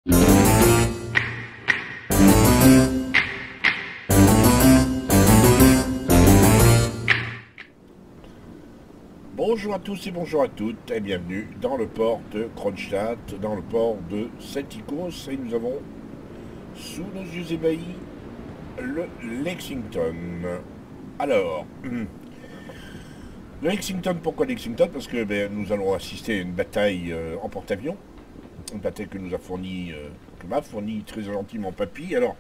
Bonjour à tous et bonjour à toutes et bienvenue dans le port de Kronstadt, dans le port de Saint-Icos, et nous avons sous nos yeux ébahis le Lexington. Alors, le Lexington, pourquoi Lexington? Parce que nous allons assister à une bataille en porte-avions, une bataille que nous a fourni, que m'a fourni très gentiment Papy. Alors,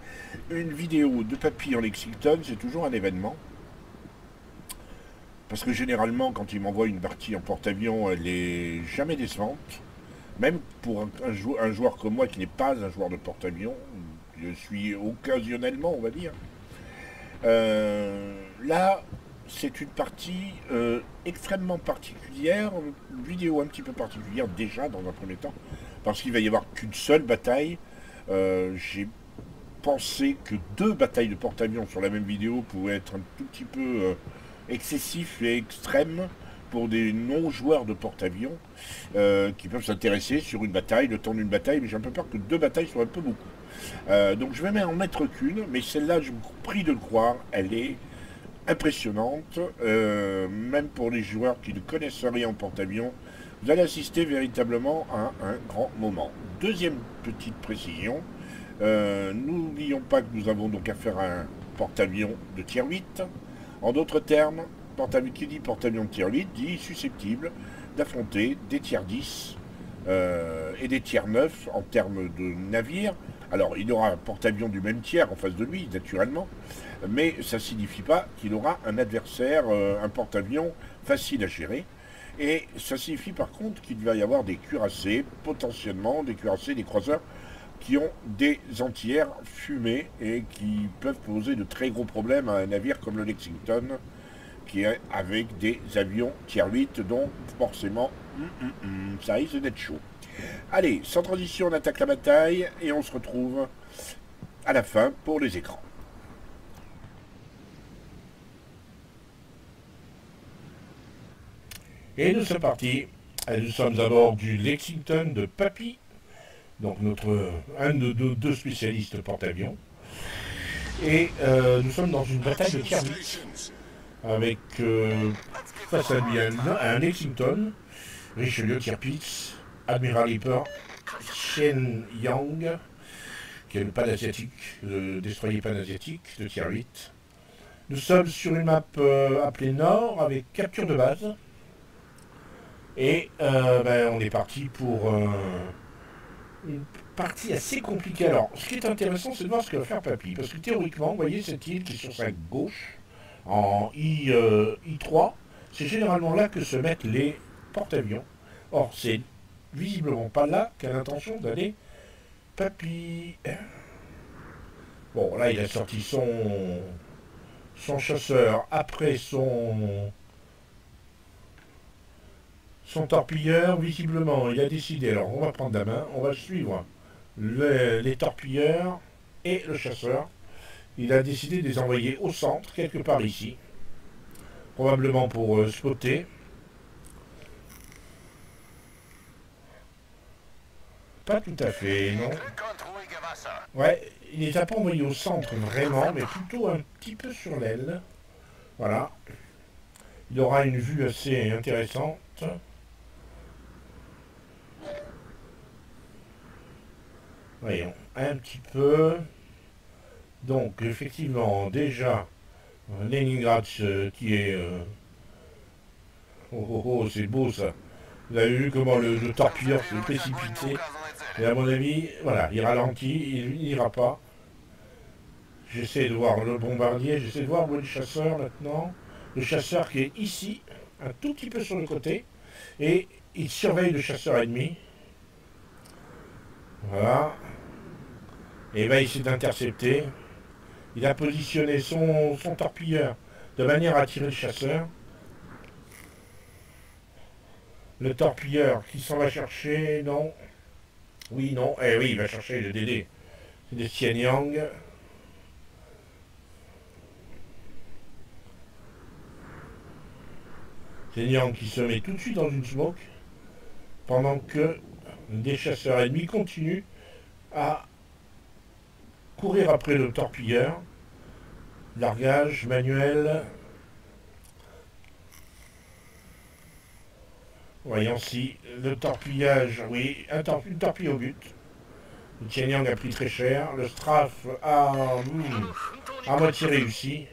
une vidéo de Papy en Lexington, c'est toujours un événement. Parce que généralement, quand il m'envoie une partie en porte-avions, elle est jamais décevante. Même pour un joueur comme moi qui n'est pas un joueur de porte-avions, je suis occasionnellement, on va dire. Là, c'est une partie extrêmement particulière, une vidéo un petit peu particulière déjà dans un premier temps, parce qu'il va y avoir qu'une seule bataille. J'ai pensé que deux batailles de porte-avions sur la même vidéo pouvaient être un tout petit peu excessif et extrême pour des non-joueurs de porte-avions qui peuvent s'intéresser sur une bataille, le temps d'une bataille, mais j'ai un peu peur que deux batailles soient un peu beaucoup. Donc je vais en mettre qu'une, mais celle-là, je vous prie de le croire, elle est impressionnante, même pour les joueurs qui ne connaissent rien en porte-avions. Vous allez assister véritablement à un grand moment. Deuxième petite précision, n'oublions pas que nous avons donc affaire à un porte-avions de tier 8. En d'autres termes, qui dit porte-avions de tier 8 dit susceptible d'affronter des tiers 10 et des tiers 9 en termes de navires. Alors, il aura un porte-avions du même tiers en face de lui, naturellement, mais ça ne signifie pas qu'il aura un adversaire, un porte-avions facile à gérer. Et ça signifie par contre qu'il va y avoir des cuirassés, potentiellement des cuirassés, des croiseurs, qui ont des antiaires fumées et qui peuvent poser de très gros problèmes à un navire comme le Lexington, qui est avec des avions tier 8, donc forcément, ça risque d'être chaud. Allez, sans transition, on attaque la bataille et on se retrouve à la fin pour les écrans. Et nous sommes partis. Nous sommes à bord du Lexington de Papy, donc un de nos deux spécialistes porte-avions. Et nous sommes dans une bataille de tier 8 avec face à lui un Lexington, Richelieu Tirpitz, Admiral Hipper, Shen Yang, qui est le panasiatique, le destroyer panasiatique de tier 8. Nous sommes sur une map appelée Nord avec capture de base. Et on est parti pour une partie assez compliquée. Alors, ce qui est intéressant, c'est de voir ce que va faire Papy. Parce que théoriquement, vous voyez cette île qui est sur sa gauche, en I3, c'est généralement là que se mettent les porte-avions. Or, c'est visiblement pas là qu'a l'intention d'aller Papy. Bon, là, il a sorti son chasseur après son torpilleur. Visiblement, il a décidé, alors on va prendre la main, on va suivre les torpilleurs et le chasseur. Il a décidé de les envoyer au centre, quelque part ici, probablement pour spotter. Pas tout à fait, non. Ouais, il les a pas envoyés au centre vraiment, mais plutôt un petit peu sur l'aile. Voilà. Il aura une vue assez intéressante. Voyons, un petit peu. Donc, effectivement, déjà, Leningrad qui est... c'est beau ça. Vous avez vu comment le torpilleur s'est précipité. Et à mon avis, voilà, il ralentit, il n'ira pas. J'essaie de voir le bombardier, j'essaie de voir où est le chasseur maintenant. Le chasseur qui est ici, un tout petit peu sur le côté. Et il surveille le chasseur ennemi. Voilà. Et il va essayer d'intercepter. Il a positionné son torpilleur de manière à tirer le chasseur. Le torpilleur qui s'en va chercher, non. Oui, non. Eh oui, il va chercher le DD. C'est des Shen Yang. Shen Yang qui se met tout de suite dans une smoke. Pendant que des chasseurs ennemis continuent à courir après le torpilleur. Largage manuel. Voyons si le torpillage, oui, une torpille au but. Le Tianyang a pris très cher. Le Strafe a à moitié réussi.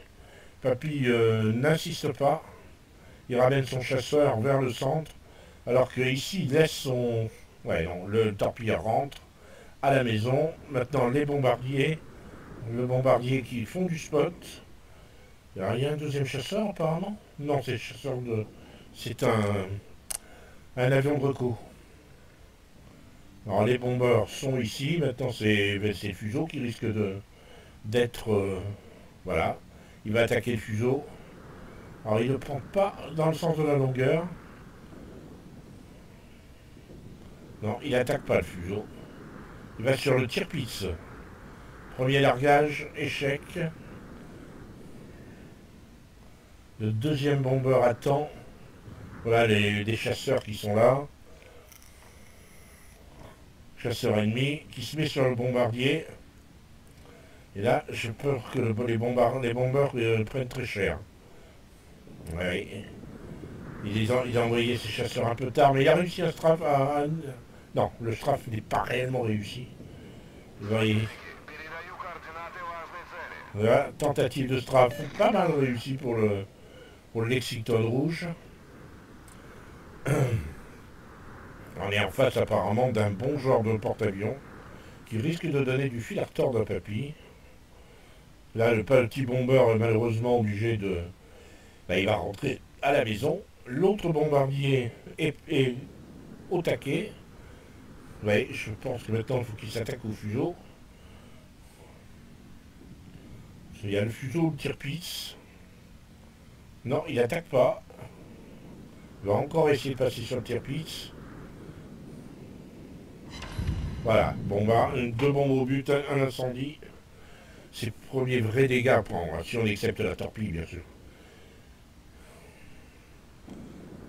Papy n'insiste pas. Il ramène son chasseur vers le centre. Alors que ici, il laisse son... Ouais, non, le torpilleur rentre à la maison. Maintenant, les bombardiers. Le bombardier qui font du spot. Il y a un deuxième chasseur apparemment. Non, c'est le chasseur de... C'est un avion de recours. Alors les bombeurs sont ici. Maintenant, c'est le fuseau qui risque d'être... voilà. Il va attaquer le fuseau. Alors il ne prend pas dans le sens de la longueur. Non, il n'attaque pas le fuseau. Il va sur le tir-pisse. Premier largage, échec. Le deuxième bombeur attend. Voilà les chasseurs qui sont là. Chasseur ennemi qui se met sur le bombardier. Et là, j'ai peur que les bombeurs prennent très cher. Oui. Il a envoyé ses chasseurs un peu tard, mais il a réussi un strafe Non, le strafe n'est pas réellement réussi. Vous voyez. Voilà, tentative de strafe pas mal réussie pour le Lexington rouge. On est en face apparemment d'un bon genre de porte-avions qui risque de donner du fil à retordre à Papy. Là, le petit bomber est malheureusement obligé de... il va rentrer à la maison. L'autre bombardier est au taquet. Oui, je pense que maintenant il faut qu'il s'attaque au fuseau. Il y a le fuseau, le tir-pisse. Non, il n'attaque pas. Il va encore essayer de passer sur le tir-pisse. Voilà, deux bombes au but, un incendie. C'est le premier vrai dégât à prendre, si on accepte la torpille, bien sûr.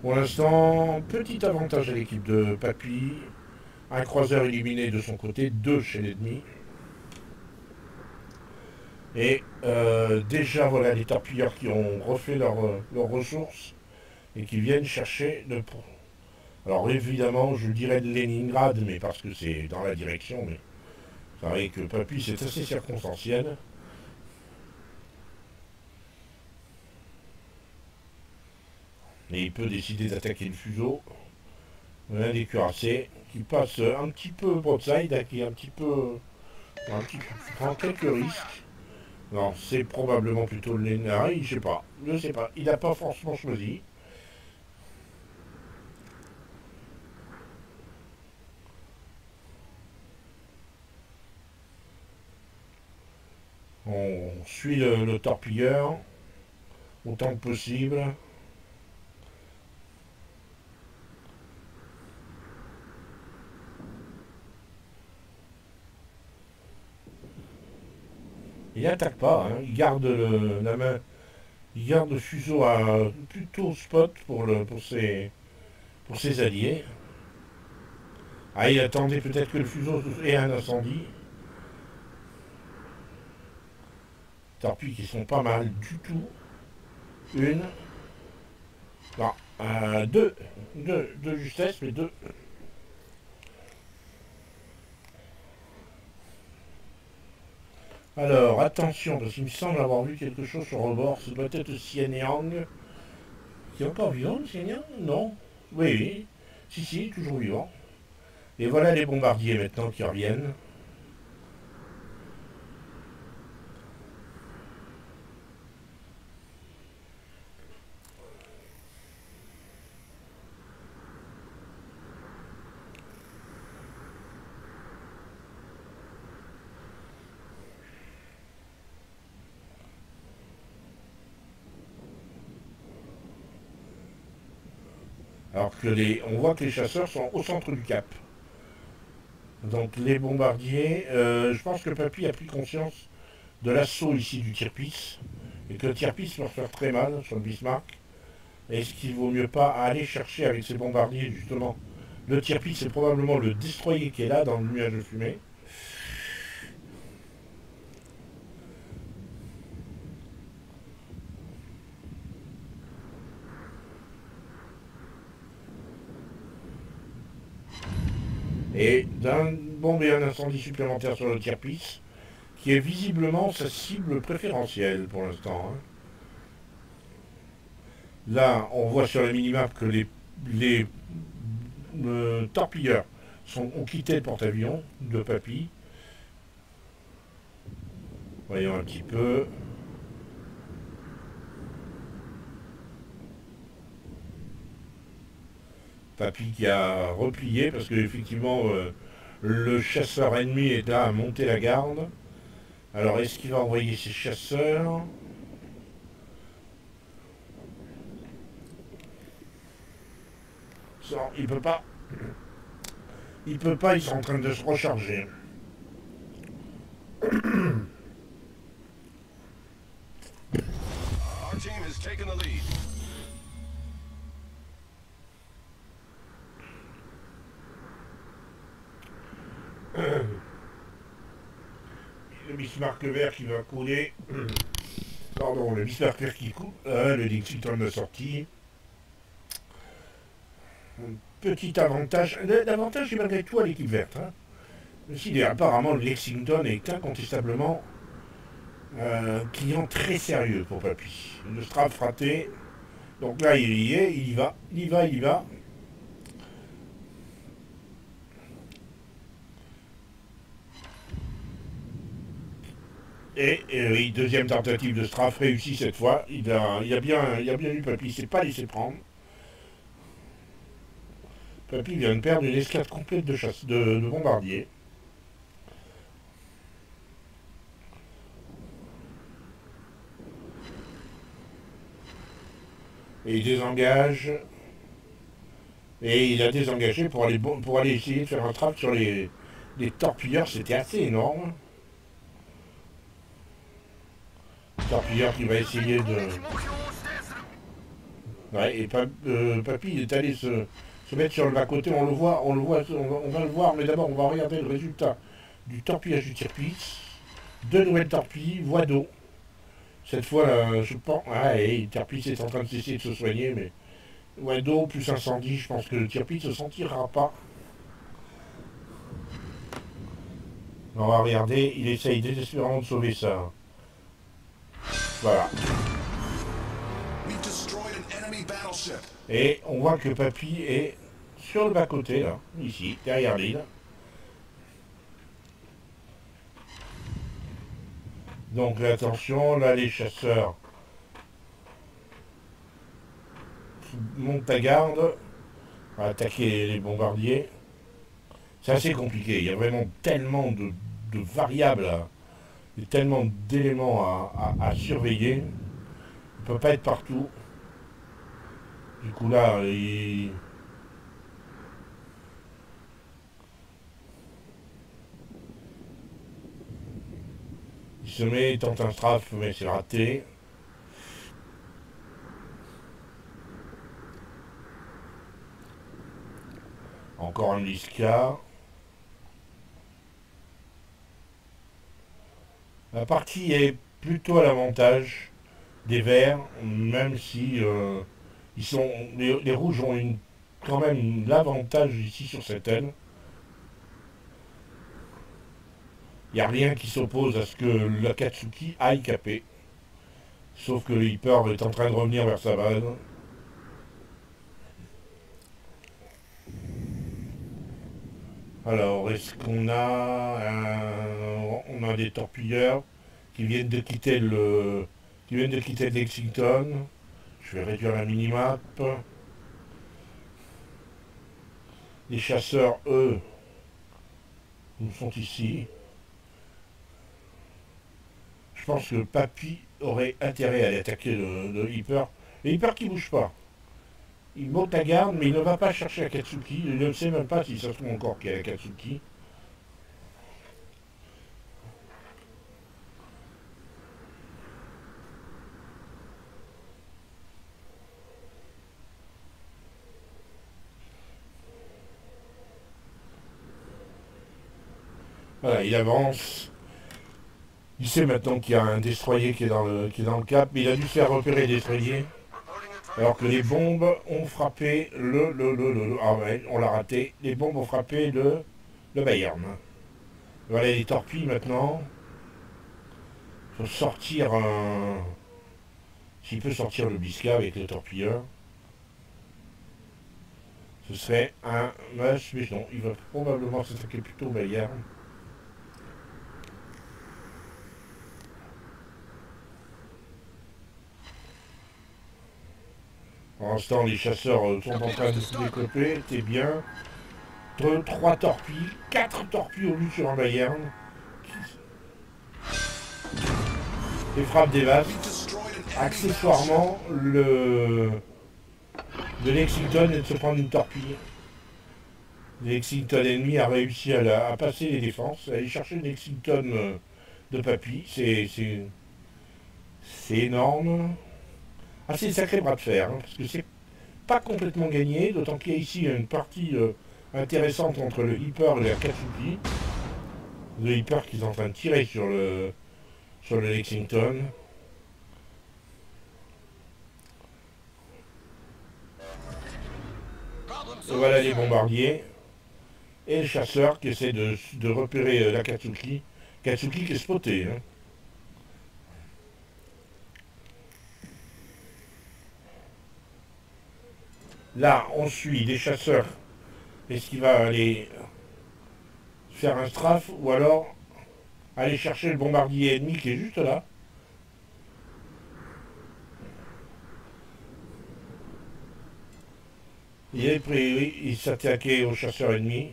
Pour l'instant, petit avantage à l'équipe de Papy. Un croiseur éliminé de son côté, 2 chez l'ennemi. Et déjà, voilà les torpilleurs qui ont refait leurs ressources et qui viennent chercher le... Alors évidemment, je dirais de Leningrad, mais parce que c'est dans la direction, mais vous savez que Papy, c'est assez circonstanciel. Et il peut décider d'attaquer le fuseau. Un des cuirassés qui passe un petit peu broadside, qui prend quelques risques. Non, c'est probablement plutôt le Lénard, je sais pas. Il n'a pas forcément choisi. On suit le torpilleur autant que possible. Il n'attaque pas, hein. Il garde la main. Il garde le fuseau à plutôt spot pour ses alliés. Ah, il attendait peut-être que le fuseau ait un incendie. Torpilles qui sont pas mal du tout. Une. Non, deux. Deux justesse, mais deux. Alors, attention, parce qu'il me semble avoir vu quelque chose sur le bord. Ce doit être Xianyang. C'est encore vivant, Xianyang? Non. Oui, oui. Si, toujours vivant. Et voilà les bombardiers maintenant qui reviennent. Alors que on voit que les chasseurs sont au centre du cap. Donc les bombardiers, je pense que Papy a pris conscience de l'assaut ici du tir-pisse, et que le tir-pisse va faire très mal sur le Bismarck. Est-ce qu'il vaut mieux pas aller chercher avec ces bombardiers justement le tir-pisse? C'est probablement le destroyer qui est là dans le nuage de fumée. et d'un bombe et un incendie supplémentaire sur le Tirpitz, qui est visiblement sa cible préférentielle pour l'instant. Hein. Là, on voit sur la minimap que les torpilleurs ont quitté le porte-avions de Papy. Voyons un petit peu. Papy qui a replié parce que effectivement le chasseur ennemi est là à monter la garde. Alors est-ce qu'il va envoyer ses chasseurs? Non, il peut pas. Il peut pas, ils sont en train de se recharger. Our team has taken the lead. Le Bismarck vert qui va couler. Pardon, le Bismarck vert qui coule. Le Lexington de sortie. Un petit avantage. L'avantage est malgré tout à l'équipe verte. Hein. Apparemment, le Lexington est incontestablement client très sérieux pour Papy. Le Strap fraté. Donc là, il y est, il y va, il y va, il y va. Et oui, deuxième tentative de Straff réussie cette fois. Il a bien eu Papy, il s'est pas laissé prendre. Papy vient de perdre une escadre complète de bombardiers. Et il désengage. Et il a désengagé pour aller essayer de faire un trap sur les torpilleurs. C'était assez énorme. Torpilleur qui va essayer de... Ouais, et Papy est allé se mettre sur le bas-côté, on va le voir, mais d'abord on va regarder le résultat du torpillage du Tirpitz. 2 nouvelles torpilles, voie d'eau. Cette fois, là, je pense... Ouais, Tirpitz est en train de cesser de se soigner, mais... voie d'eau plus incendie, je pense que le Tirpitz ne s'en tirera pas. On va regarder, il essaye désespérément de sauver ça. Voilà. Et on voit que Papy est sur le bas-côté, là, ici, derrière l'île. Donc attention, là les chasseurs montent à garde, à attaquer les bombardiers. C'est assez compliqué, il y a vraiment tellement de variables, il y a tellement d'éléments à surveiller. Il ne peut pas être partout. Du coup là, il se met, il tente un strafe, mais c'est raté. Encore un Liska. La partie est plutôt à l'avantage des verts, même si les rouges ont quand même l'avantage ici sur cette aile. Il n'y a rien qui s'oppose à ce que l'Akatsuki aille caper. Sauf que le Hyper est en train de revenir vers sa base. Alors, est-ce qu'on a des torpilleurs qui viennent de quitter Lexington. Je vais réduire la minimap. Les chasseurs, eux, nous sont ici. Je pense que Papy aurait intérêt à aller attaquer le Hyper. Le Hyper qui bouge pas. Il monte à garde, mais il ne va pas chercher Akatsuki. Il ne sait même pas si ça se trouve encore qu'il y a Akatsuki. Voilà, il avance. Il sait maintenant qu'il y a un destroyer qui est dans le cap, mais il a dû se faire repérer le destroyer. Alors que les bombes ont frappé ah ouais, on l'a raté. Les bombes ont frappé le le Bayern. Voilà les torpilles maintenant. Il faut sortir un... S'il peut sortir le Bisca avec le torpilleur, ce serait un match, mais non, il va probablement s'attaquer plutôt au Bayern. Pour l'instant, les chasseurs sont en train de se développer, c'est bien. 3 torpilles, 4 torpilles au but sur un Bayern. Les frappes des vases. Accessoirement, le Lexington est de se prendre une torpille. Le Lexington ennemi a réussi à passer les défenses, à aller chercher le Lexington de Papy. C'est énorme. Ah, c'est un sacré bras de fer, hein, parce que c'est pas complètement gagné, d'autant qu'il y a ici une partie intéressante entre le Hyper et la Katsuki. Le Hyper qui est en train de tirer sur le Lexington. Et voilà les bombardiers. Et le chasseur qui essaie de repérer la Katsuki. Katsuki qui est spoté. Hein. Là, on suit des chasseurs. Est-ce qu'il va aller faire un strafe ou alors aller chercher le bombardier ennemi qui est juste là? Il est prêt, oui, il s'attaquait au chasseur ennemi.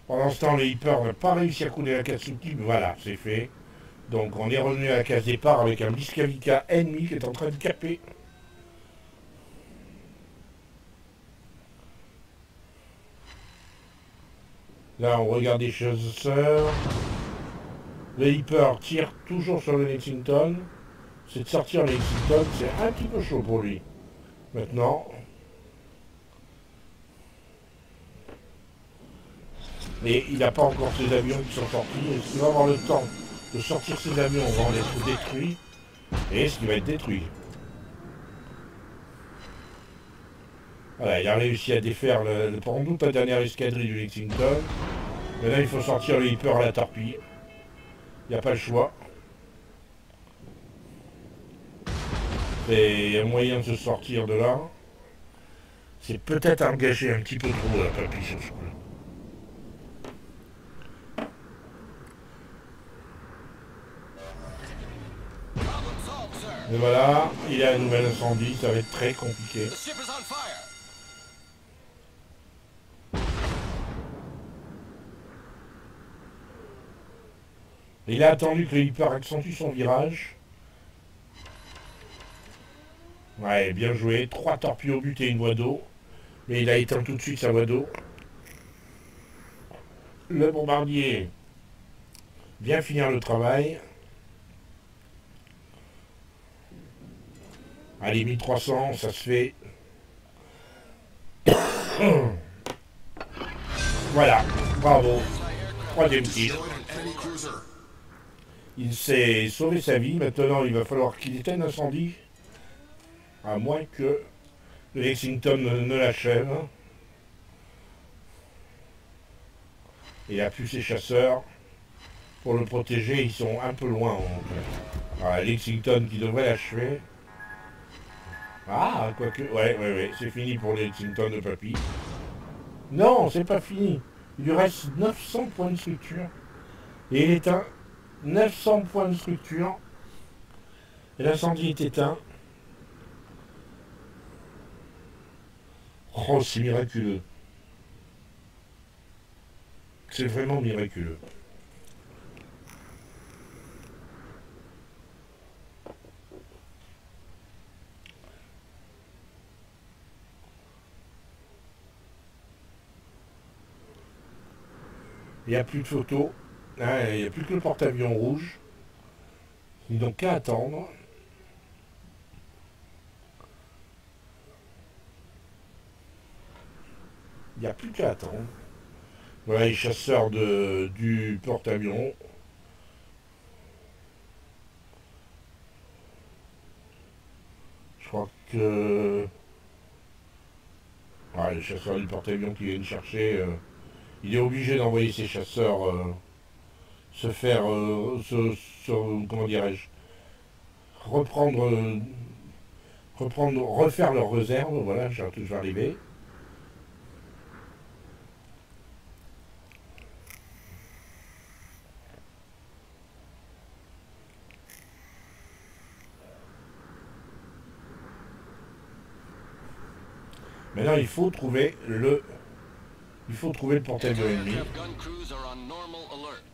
Pendant ce temps, le Hyper n'a pas réussi à couler la Katsuki, mais voilà, c'est fait. Donc on est revenu à la case départ avec un Bliskavika ennemi qui est en train de caper. Là, on regarde les chasseurs. Le Hyper tire toujours sur le Lexington. C'est de sortir le Lexington, c'est un petit peu chaud pour lui. Maintenant. Mais il n'a pas encore ses avions qui sont sortis. Est-ce qu'il va avoir le temps de sortir ses avions avant d'être détruit? Et est-ce qu'il va être détruit? Voilà, il a réussi à défaire pendant toute la dernière escadrille du Lexington. Maintenant, il faut sortir le Hyper à la torpille. Il n'y a pas le choix. C'est un moyen de se sortir de là. C'est peut-être engagé un petit peu trop la papille sur ce coup. Et voilà, il y a un nouvel incendie, ça va être très compliqué. Il a attendu que le Hyper accentue son virage. Ouais, bien joué. 3 torpilles au but et une voie d'eau. Mais il a éteint tout de suite sa voie d'eau. Le bombardier vient finir le travail. Allez, 1300, ça se fait. Voilà, bravo. 3e tir. Il s'est sauvé sa vie. Maintenant, il va falloir qu'il éteigne l'incendie. À moins que le Lexington ne l'achève. Il a plus ses chasseurs. Pour le protéger, ils sont un peu loin. Voilà, Lexington qui devrait l'achever. Ah, quoique. Ouais, c'est fini pour les Lexington de Papy. Non, c'est pas fini. Il lui reste 900 points de structure. Et il est éteint. 900 points de structure. Et l'incendie est éteint. Oh, c'est miraculeux. C'est vraiment miraculeux. Il n'y a plus de photos. Hein, il n'y a plus que le porte-avions rouge. Ils n'ont qu'à attendre. Il n'y a plus qu'à attendre. Voilà les chasseurs du porte-avions. Je crois que Ouais, les chasseurs du porte-avions qui viennent chercher, il est obligé d'envoyer ses chasseurs se faire, comment dirais-je, reprendre, refaire leurs réserves, voilà, je vais arriver. Maintenant, il faut trouver le porte-avions ennemi.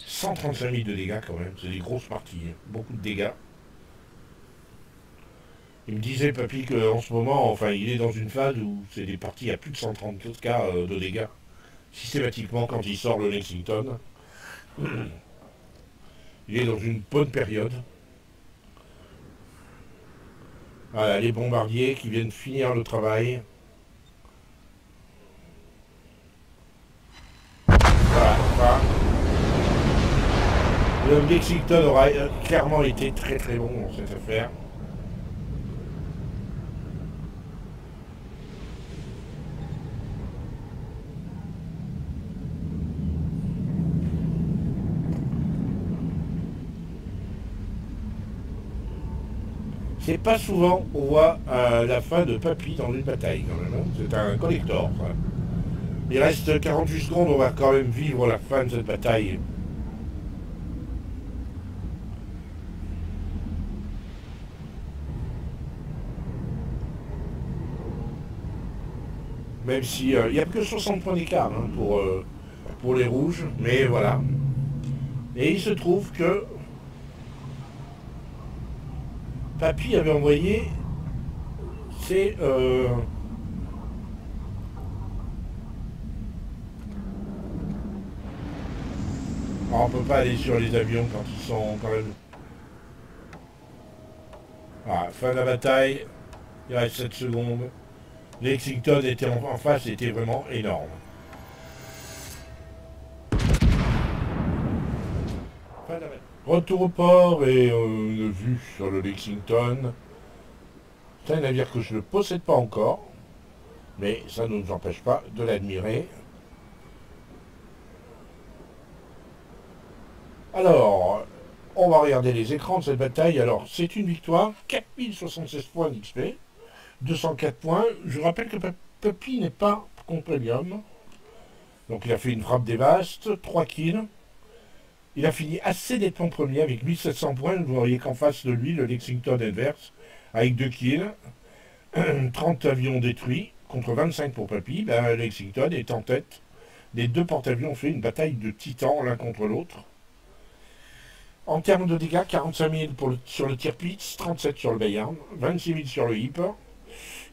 135 000 de dégâts quand même, c'est des grosses parties, hein. Beaucoup de dégâts. Il me disait, papy, qu'en ce moment, enfin, il est dans une phase où c'est des parties à plus de 130 cas de dégâts. Systématiquement, quand il sort le Lexington, il est dans une bonne période. Voilà, les bombardiers qui viennent finir le travail. Voilà, voilà. Le Lexington aura clairement été très très bon dans cette affaire. C'est pas souvent on voit la fin de Papy dans une bataille quand même, hein. C'est un collector. Ça. Il reste 48 secondes, on va quand même vivre la fin de cette bataille. Même si il n'y a que 60 points d'écart hein, pour les rouges, mais voilà. Et il se trouve que Papy avait envoyé ses... Alors, on peut pas aller sur les avions quand ils sont quand même... Voilà, fin de la bataille, il reste 7 secondes. Lexington était en face, était vraiment énorme. Retour au port et une vue sur le Lexington. C'est un navire que je ne possède pas encore, mais ça ne nous empêche pas de l'admirer. Alors, on va regarder les écrans de cette bataille. Alors, c'est une victoire, 4076 points d'XP, 204 points. Je rappelle que Papy n'est pas compendium. Donc il a fait une frappe dévaste, 3 kills. Il a fini assez nettement premier avec 1700 points. Vous voyez qu'en face de lui, le Lexington adverse, avec 2 kills, 30 avions détruits, contre 25 pour Papy. Ben, Lexington est en tête. Les deux porte-avions ont fait une bataille de titans l'un contre l'autre. En termes de dégâts, 45 000 sur le Tirpitz, 37 sur le Bayern, 26 000 sur le Hip,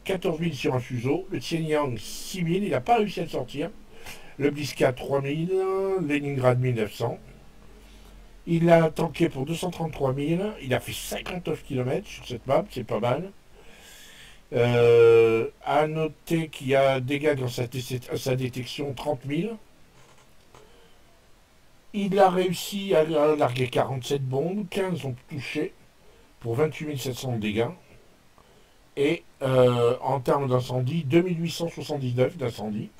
14 000 sur un fuseau. Le Xianyang, 6 000, il n'a pas réussi à le sortir. Le Bliska, 3 000, Leningrad, 1900. Il a tanké pour 233 000, il a fait 59 km sur cette map, c'est pas mal. À noter qu'il y a dégâts grâce à sa détection, 30 000. Il a réussi à larguer 47 bombes, 15 ont touché pour 28 700 de dégâts. Et en termes d'incendie, 2879 d'incendie.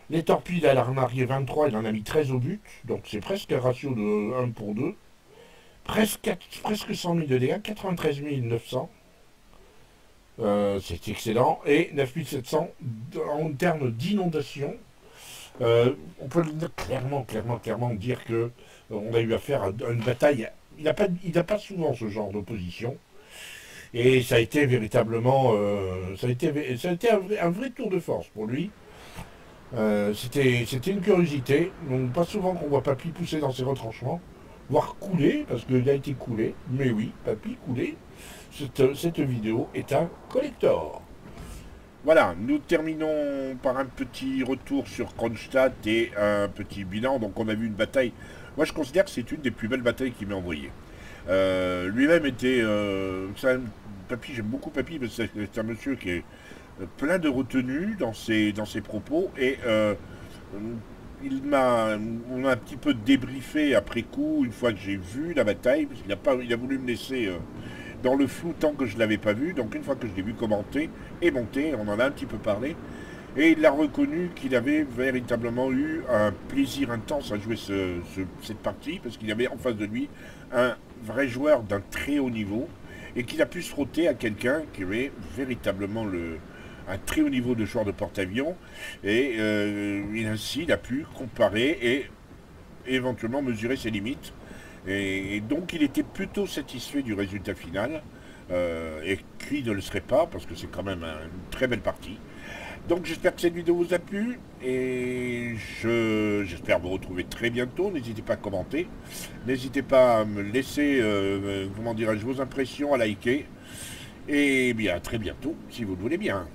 Les torpilles, il en a largué 23, il en a mis 13 au but, donc c'est presque un ratio de 1 pour 2. Presque 100 000 de dégâts, 93 900. C'est excellent. Et 9 700 en termes d'inondation. On peut clairement dire que on a eu affaire à une bataille. Il n'a pas souvent ce genre d'opposition. Et ça a été véritablement... ça a été un vrai tour de force pour lui. C'était une curiosité. Donc pas souvent qu'on voit Papy pousser dans ses retranchements, voire couler, parce qu'il a été coulé. Mais oui, Papy coulé. Cette vidéo est un collector. Voilà, nous terminons par un petit retour sur Kronstadt et un petit bilan. Donc on a vu une bataille. Moi je considère que c'est une des plus belles batailles qu'il m'a envoyées. Lui-même était... Papy, j'aime beaucoup Papy, parce que c'est un monsieur qui est plein de retenue dans ses propos. Et on a un petit peu débriefé après coup, une fois que j'ai vu la bataille, parce qu'il a voulu me laisser... dans le flou tant que je ne l'avais pas vu. Donc une fois que je l'ai vu commenter et monter, on en a un petit peu parlé. Et il a reconnu qu'il avait véritablement eu un plaisir intense à jouer cette partie, parce qu'il y avait en face de lui un vrai joueur d'un très haut niveau, et qu'il a pu se frotter à quelqu'un qui avait véritablement un très haut niveau de joueur de porte-avions, et ainsi il a pu comparer et éventuellement mesurer ses limites. Et donc il était plutôt satisfait du résultat final, et qui ne le serait pas, parce que c'est quand même une très belle partie. Donc j'espère que cette vidéo vous a plu et j'espère vous retrouver très bientôt. N'hésitez pas à commenter, n'hésitez pas à me laisser comment dirais-je, vos impressions, à liker. Et bien à très bientôt si vous le voulez bien.